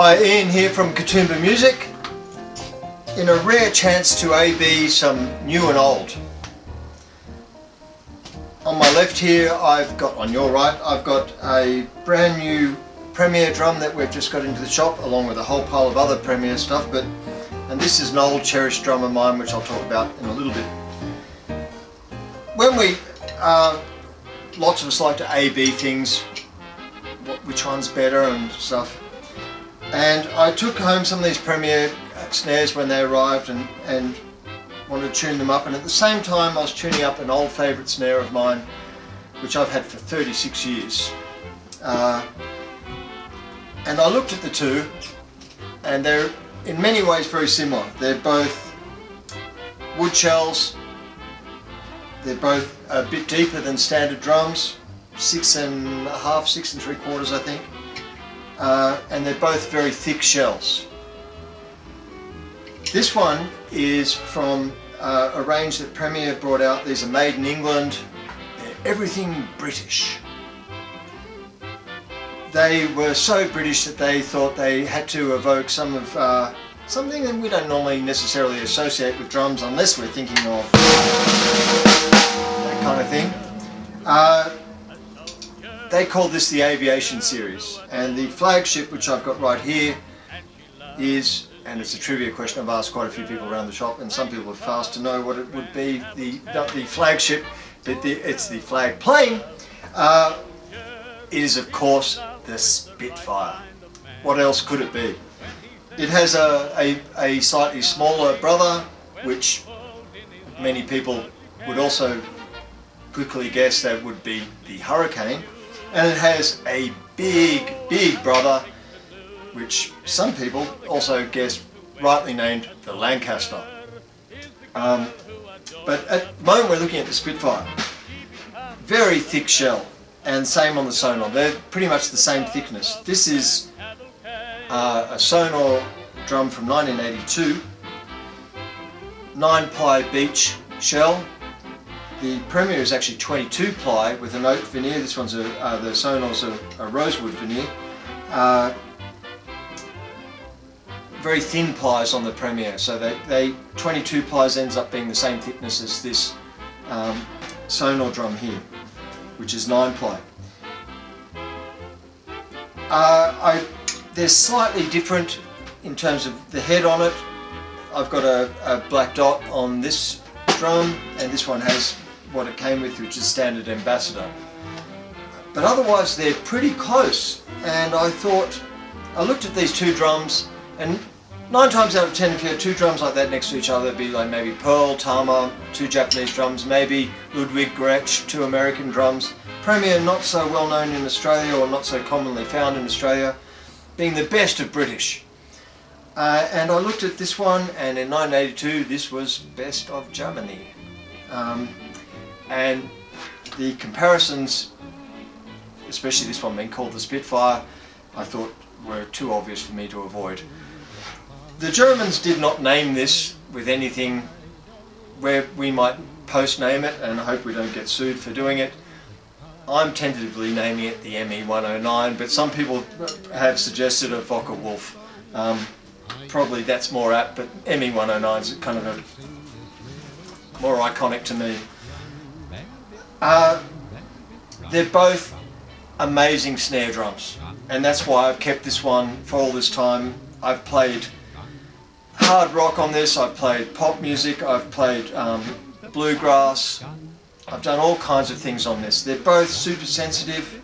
Hi, Ian here from Katoomba Music. In a rare chance to A-B some new and old. On my left here, on your right, I've got a brand new Premier drum that we've just got into the shop, along with a whole pile of other Premier stuff. And this is an old cherished drum of mine, which I'll talk about in a little bit. When lots of us like to A-B things, which one's better and stuff. And I took home some of these Premier snares when they arrived and wanted to tune them up, and at the same time I was tuning up an old favourite snare of mine which I've had for 36 years. And I looked at the two, and they're in many ways very similar. They're both wood shells, they're both a bit deeper than standard drums, 6.5, 6 3/4 I think. And they're both very thick shells. This one is from a range that Premier brought out. These are made in England. They're everything British. They were so British that they thought they had to evoke some of something that we don't normally necessarily associate with drums unless we're thinking of that kind of thing. They called this the Aviation series, and the flagship, which I've got right here, is, and it's a trivia question I've asked quite a few people around the shop, and some people are fast to know what it would be, not the flagship, but it's the flag plane. It is of course the Spitfire. What else could it be? It has a slightly smaller brother, which many people would also quickly guess that would be the Hurricane. And it has a big brother, which some people also guess rightly named the Lancaster. But at the moment we're looking at the Spitfire. Very thick shell, and same on the Sonor. They're pretty much the same thickness. This is a Sonor drum from 1982, 9-ply beech shell. The Premier is actually 22 ply with an oak veneer. This one's the Sonor's a rosewood veneer. Very thin plies on the Premier, so they 22 plies ends up being the same thickness as this Sonor drum here, which is 9-ply. They're slightly different in terms of the head on it. I've got a black dot on this drum, and this one has what it came with, which is standard Ambassador. But otherwise they're pretty close, and I looked at these two drums, and 9 times out of 10 if you had two drums like that next to each other, it'd be like maybe Pearl, Tama, two Japanese drums, maybe Ludwig, Gretsch, two American drums. Premier not so well known in Australia, or not so commonly found in Australia, being the best of British. And I looked at this one, and in 1982 this was best of Germany. And the comparisons, especially this one being called the Spitfire, I thought were too obvious for me to avoid. The Germans did not name this with anything where we might post-name it, and I hope we don't get sued for doing it. I'm tentatively naming it the ME109, but some people have suggested a Fokker Wolf. Probably that's more apt, but ME109 is kind of more iconic to me. They're both amazing snare drums, and that's why I've kept this one for all this time. I've played hard rock on this, I've played pop music, I've played bluegrass, I've done all kinds of things on this. They're both super sensitive.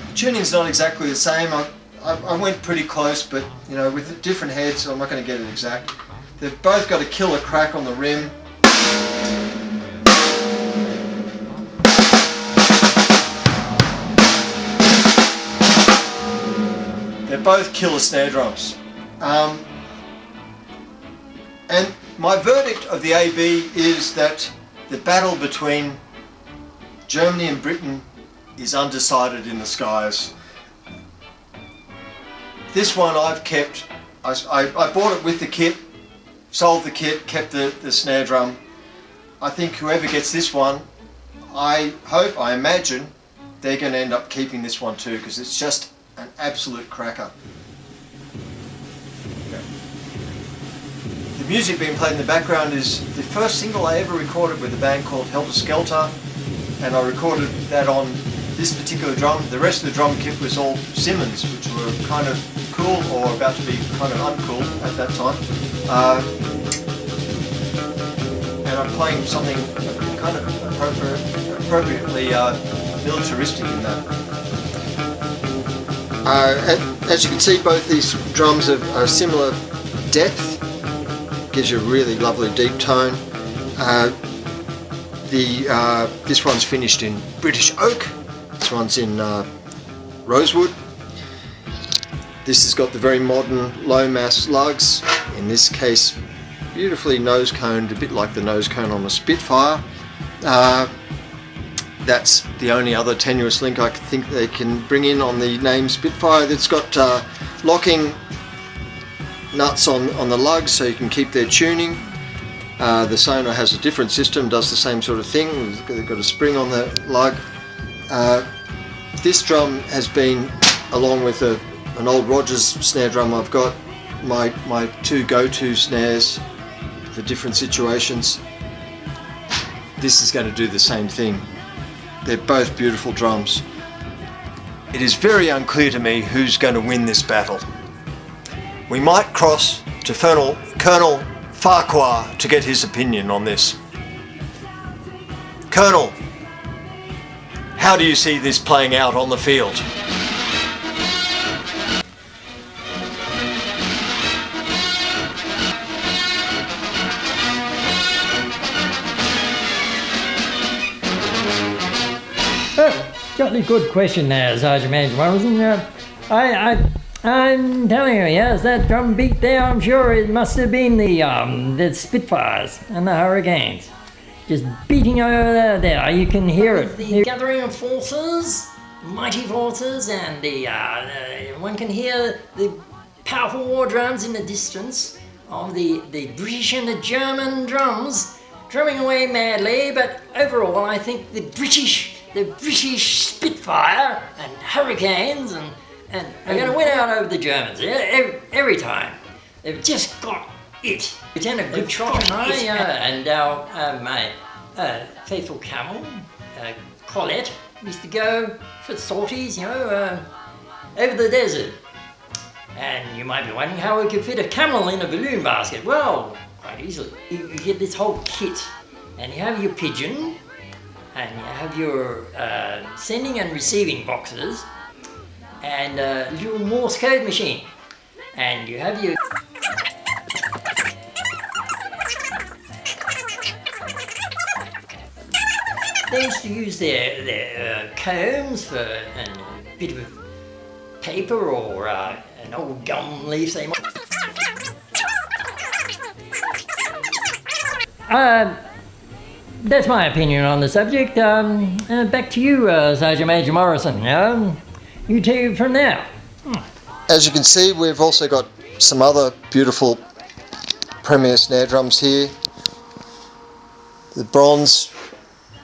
The tuning's not exactly the same. I went pretty close, but you know, with the different heads, I'm not going to get it exact. They've both got a killer crack on the rim. They're both killer snare drums. And my verdict of the AB is that the battle between Germany and Britain is undecided in the skies. This one I've kept, I bought it with the kit, sold the kit, kept the snare drum. I think whoever gets this one, I hope, I imagine, they're going to end up keeping this one too, because it's just an absolute cracker. The music being played in the background is the first single I ever recorded with a band called Helter Skelter, and I recorded that on this particular drum. The rest of the drum kit was all Simmons, which were kind of cool or about to be kind of uncool at that time. And I'm playing something kind of appropriately militaristic in that. As you can see, both these drums are similar depth. Gives you a really lovely deep tone. This one's finished in British oak. This one's in rosewood. This has got the very modern low mass lugs. In this case, beautifully nose coned, a bit like the nose cone on a Spitfire. That's the only other tenuous link I think they can bring in on the name Spitfire. That's got locking nuts on the lugs so you can keep their tuning. The Sonor has a different system, does the same sort of thing. They've got a spring on the lug. This drum has been, along with an old Rogers snare drum I've got, my two go-to snares for different situations. This is going to do the same thing. They're both beautiful drums. It is very unclear to me who's going to win this battle. We might cross to Colonel Farquhar to get his opinion on this. Colonel, how do you see this playing out on the field? Jolly good question there, Sergeant Major Morrison. I'm telling you, yes, that drum beat there, I'm sure it must have been the Spitfires and the Hurricanes. Just beating over there, you can hear it. The gathering of forces, mighty forces, and one can hear the powerful war drums in the distance of the British and the German drums drumming away madly, but overall I think the British Spitfire and Hurricanes and are going to win out over the Germans every time. They've just got it. Lieutenant Goodtrot and I, and my faithful camel, Colette, used to go for sorties, over the desert. And you might be wondering how we could fit a camel in a balloon basket. Well, quite easily. You get this whole kit, and you have your pigeon, and you have your sending and receiving boxes, and a little Morse code machine, and you have your they used to use their combs for and a bit of paper or an old gum leaf they might. That's my opinion on the subject. Back to you, Sergeant Major Morrison. You take it from there. As you can see, we've also got some other beautiful Premier snare drums here. The bronze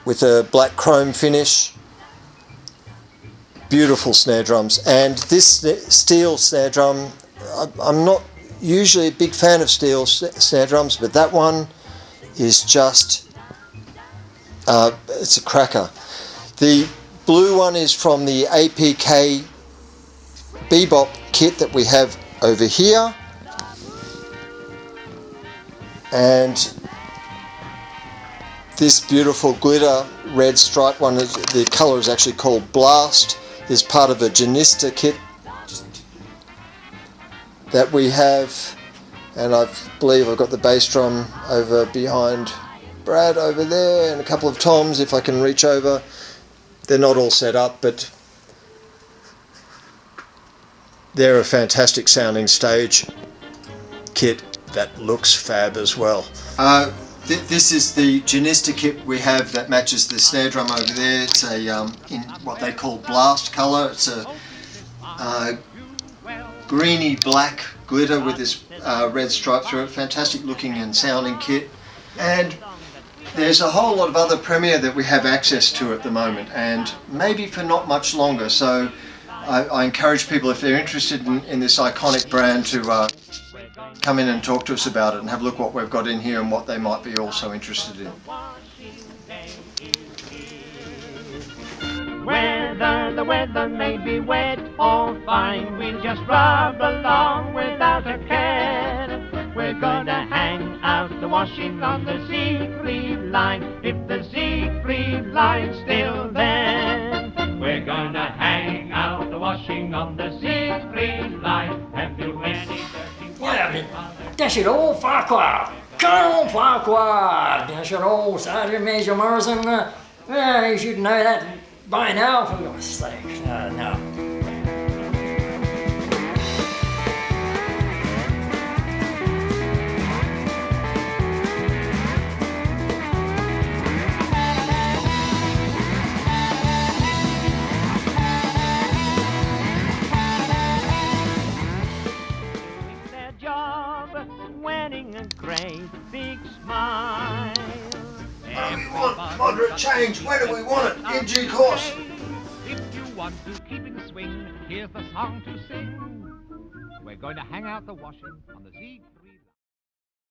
with a black chrome finish. Beautiful snare drums. And this steel snare drum, I'm not usually a big fan of steel snare drums, but that one is just, it's a cracker. The blue one is from the APK Bebop kit that we have over here, and this beautiful glitter red stripe one, the colour is actually called Blast. Is part of a Janista kit that we have, and I believe I've got the bass drum over behind Brad over there, and a couple of toms if I can reach over. They're not all set up, but they're a fantastic sounding stage kit that looks fab as well. This is the Janista kit we have that matches the snare drum over there. It's a in what they call blast colour. It's a greeny black glitter with this red stripe through it. Fantastic looking and sounding kit. And There's a whole lot of other Premier that we have access to at the moment, and maybe for not much longer. So I encourage people, if they're interested in this iconic brand, to come in and talk to us about it and have a look what we've got in here and what they might be also interested in. Whether the weather may be wet or fine, we'll just rub along without a care. We're gonna hang out the washing on the Siegfried line, if the Siegfried line's still there. We're gonna hang out the washing on the Siegfried line, and do any dirty washing on the... Dash it all, Farquhar! Colonel Farquhar! Dash it all, Sergeant Major Morrison. Yeah, you should know that by now, for God's sake. No. Their job, wearing a great big smile. What do we want? Moderate change. When do we want it? In due course. If you want to keep in swing, here's the song to sing. We're going to hang out the washing on the Siegfried.